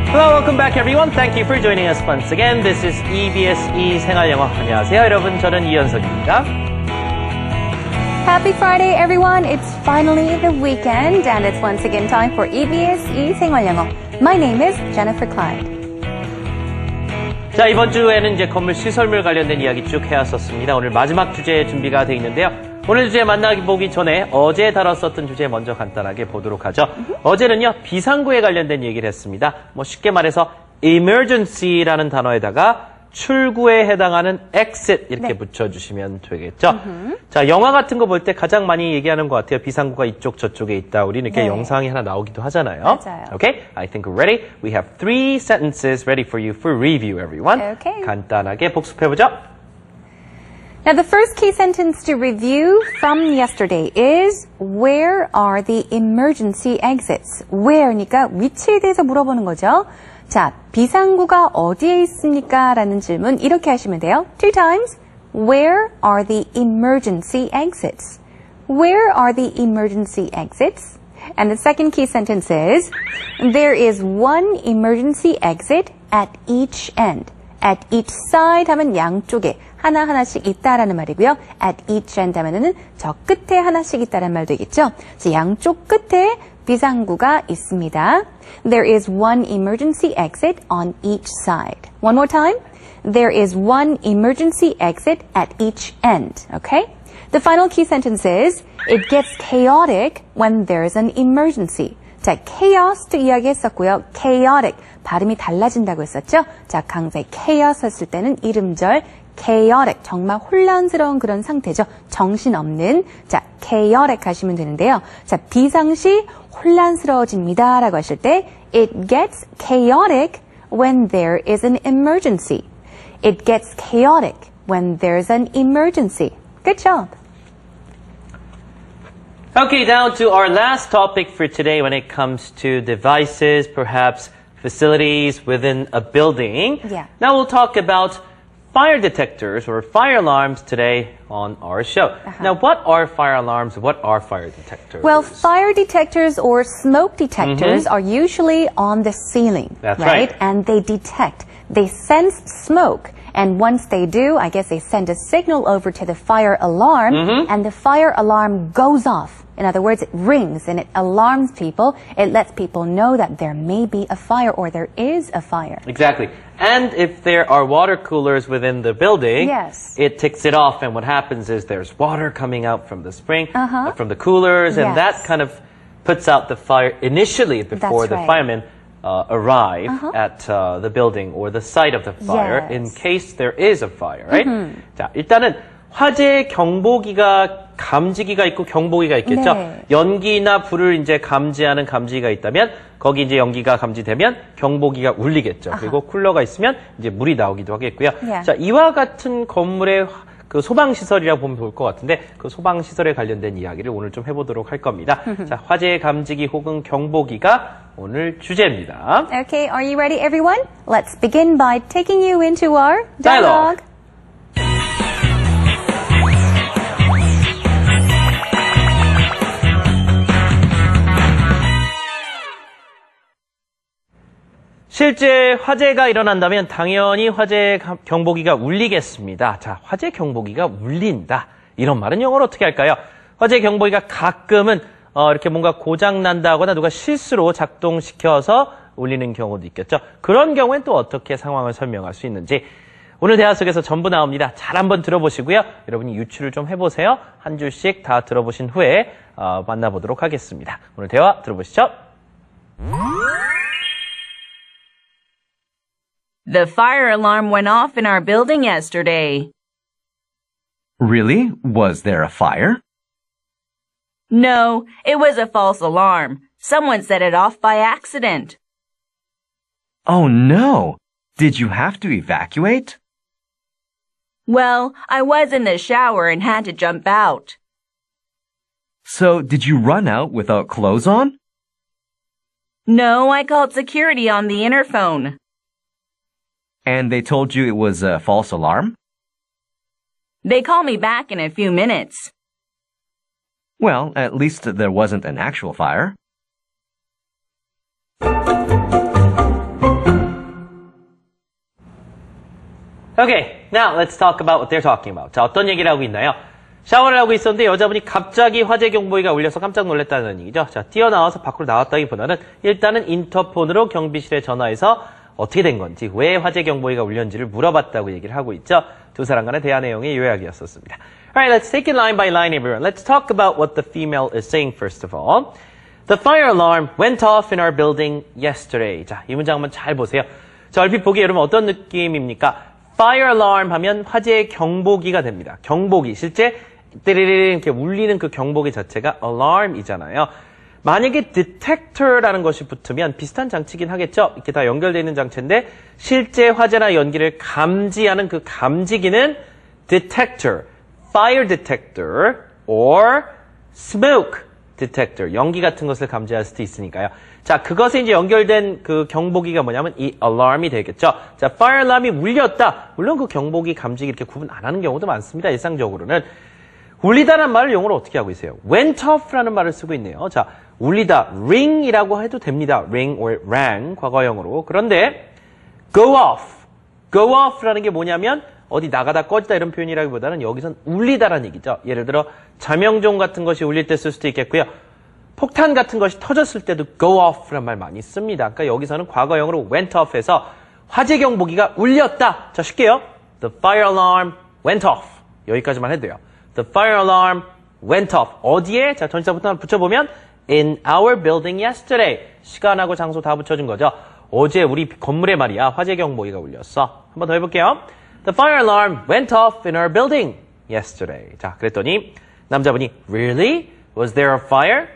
Hello, welcome back everyone. Thank you for joining us once again. This is EBS 생활영어. 안녕하세요 여러분. 저는 이현석입니다. Happy Friday, everyone. It's finally the weekend, and it's once again time for EBS 생활영어. My name is Jennifer Clyde. 자, 이번 주에는 이제 건물 시설물 관련된 이야기 쭉 해왔었습니다. 오늘 마지막 주제 준비가 되어 있는데요. 오늘 주제 만나보기 전에 어제 다뤘었던 주제 먼저 간단하게 보도록 하죠. 어제는요, 비상구에 관련된 얘기를 했습니다. 쉽게 말해서 emergency라는 단어에다가 출구에 해당하는 exit 이렇게 붙여주시면 되겠죠. 자, 영화 같은 거 볼 때 가장 많이 얘기하는 것 같아요. 비상구가 이쪽 저쪽에 있다. 우리 이렇게 영상이 하나 나오기도 하잖아요. 맞아요. Okay, I think we're ready. We have 3 sentences ready for you for review, everyone. Okay. 간단하게 복습해보죠. Now, the first key sentence to review from yesterday is, where are the emergency exits? Where니까 위치에 대해서 물어보는 거죠. 자, 비상구가 어디에 있습니까? 라는 질문 이렇게 하시면 돼요. 2 times. Where are the emergency exits? Where are the emergency exits? And the second key sentence is, there is one emergency exit at each end. At each side 하면 양쪽에 하나하나씩 있다라는 말이고요. At each end 하면은 저 끝에 하나씩 있다라는 말도 있겠죠. 그래서 양쪽 끝에 비상구가 있습니다. There is one emergency exit on each side. One more time. There is one emergency exit at each end. Okay? The final key sentence is, it gets chaotic when there's an emergency. 자, chaos도 이야기했었고요. chaotic. 발음이 달라진다고 했었죠. 자, 강세 chaos 했을 때는 이름절 chaotic. 정말 혼란스러운 그런 상태죠. 정신없는. 자, chaotic 하시면 되는데요. 자, 비상시 혼란스러워집니다 라고 하실 때 it gets chaotic when there is an emergency. It gets chaotic when there's an emergency. Good job. Okay, now to our last topic for today when it comes to devices, perhaps facilities within a building. Yeah. Now we'll talk about fire detectors or fire alarms today on our show. Now, what are fire alarms? What are fire detectors? Well, fire detectors or smoke detectors are usually on the ceiling. That's right. And they detect, they sense smoke. And once they do, I guess they send a signal over to the fire alarm, and the fire alarm goes off. In other words, it rings and it alarms people. It lets people know that there may be a fire or there is a fire. Exactly. And if there are water coolers within the building, it ticks it off, and what happens is there's water coming out from the spring, from the coolers, and that kind of puts out the fire initially before the firemen arrive at the building or the site of the fire in case there is a fire, right? 자, 일단은 화재 경보기가 감지기가 있고 경보기가 있겠죠. 연기나 불을 이제 감지하는 감지기가 있다면 거기 이제 연기가 감지되면 경보기가 울리겠죠. 그리고 쿨러가 있으면 이제 물이 나오기도 하겠고요. 자, 이와 같은 건물의 그 소방시설이라고 보면 좋을 것 같은데 그 소방시설에 관련된 이야기를 오늘 좀 해보도록 할 겁니다. 자, 화재 감지기 혹은 경보기가 오늘 주제입니다. Okay, are you ready, everyone? Let's begin by taking you into our dialogue. 실제 화재가 일어난다면 당연히 화재 경보기가 울리겠습니다. 자, 화재 경보기가 울린다. 이런 말은 영어로 어떻게 할까요? 화재 경보기가 가끔은 이렇게 뭔가 고장 난다거나 누가 실수로 작동시켜서 울리는 경우도 있겠죠. 그런 경우엔 또 어떻게 상황을 설명할 수 있는지 오늘 대화 속에서 전부 나옵니다. 잘 한번 들어보시고요. 여러분이 유추를 좀 해보세요. 한 줄씩 다 들어보신 후에 만나보도록 하겠습니다. 오늘 대화 들어보시죠. The fire alarm went off in our building yesterday. Really? Was there a fire? No, it was a false alarm. Someone set it off by accident. Oh no! Did you have to evacuate? Well, I was in the shower and had to jump out. So, did you run out without clothes on? No, I called security on the interphone. And they told you it was a false alarm? They called me back in a few minutes. Well, at least there wasn't an actual fire. Okay, now let's talk about what they're talking about. 자, 어떤 얘기를 하고 있나요? 샤워를 하고 있었는데 여자분이 갑자기 화재 경보기가 울려서 깜짝 놀랐다는 얘기죠. 자, 뛰어나와서 밖으로 나왔다기보다는 일단은 인터폰으로 경비실에 전화해서 어떻게 된 건지, 왜 화재 경보기가 울렸는지를 물어봤다고 얘기를 하고 있죠. 두 사람 간의 대화 내용의 요약이었었습니다. Alright, let's take it line by line, everyone. Let's talk about what the female is saying first of all. The fire alarm went off in our building yesterday. 자, 이 문장 한번 잘 보세요. 자, 얼핏 보기에 여러분 어떤 느낌입니까? Fire alarm 하면 화재의 경보기가 됩니다. 경보기. 실제 띠리리리 이렇게 울리는 그 경보기 자체가 alarm이잖아요. 만약에 detector라는 것이 붙으면 비슷한 장치긴 하겠죠. 이렇게 다 연결되어 있는 장치인데 실제 화재나 연기를 감지하는 그 감지기는 detector, fire detector or smoke detector, 연기 같은 것을 감지할 수도 있으니까요. 자, 그것에 이제 연결된 그 경보기가 뭐냐면 이 alarm이 되겠죠. 자, fire alarm이 울렸다. 물론 그 경보기 감지기 이렇게 구분 안 하는 경우도 많습니다. 일상적으로는. 울리다라는 말을 영어로 어떻게 하고 있어요? went off라는 말을 쓰고 있네요. 자, 울리다, ring이라고 해도 됩니다. ring or rang, 과거형으로. 그런데 go off라는 게 뭐냐면 어디 나가다 꺼지다 이런 표현이라기보다는 여기선 울리다라는 얘기죠. 예를 들어 자명종 같은 것이 울릴 때 쓸 수도 있겠고요. 폭탄 같은 것이 터졌을 때도 go off라는 말 많이 씁니다. 그러니까 여기서는 과거형으로 went off해서 화재 경보기가 울렸다. 자, 쉽게요. The fire alarm went off. 여기까지만 해도 돼요. The fire alarm went off. 어디에? 자, 전치사부터 하나 붙여보면 in our building yesterday. 시간하고 장소 다 붙여준 거죠. 어제 우리 건물에 말이야 화재 경보기가 울렸어. 한번 더 해볼게요. The fire alarm went off in our building yesterday. 자, 그랬더니 남자분이 Really? Was there a fire?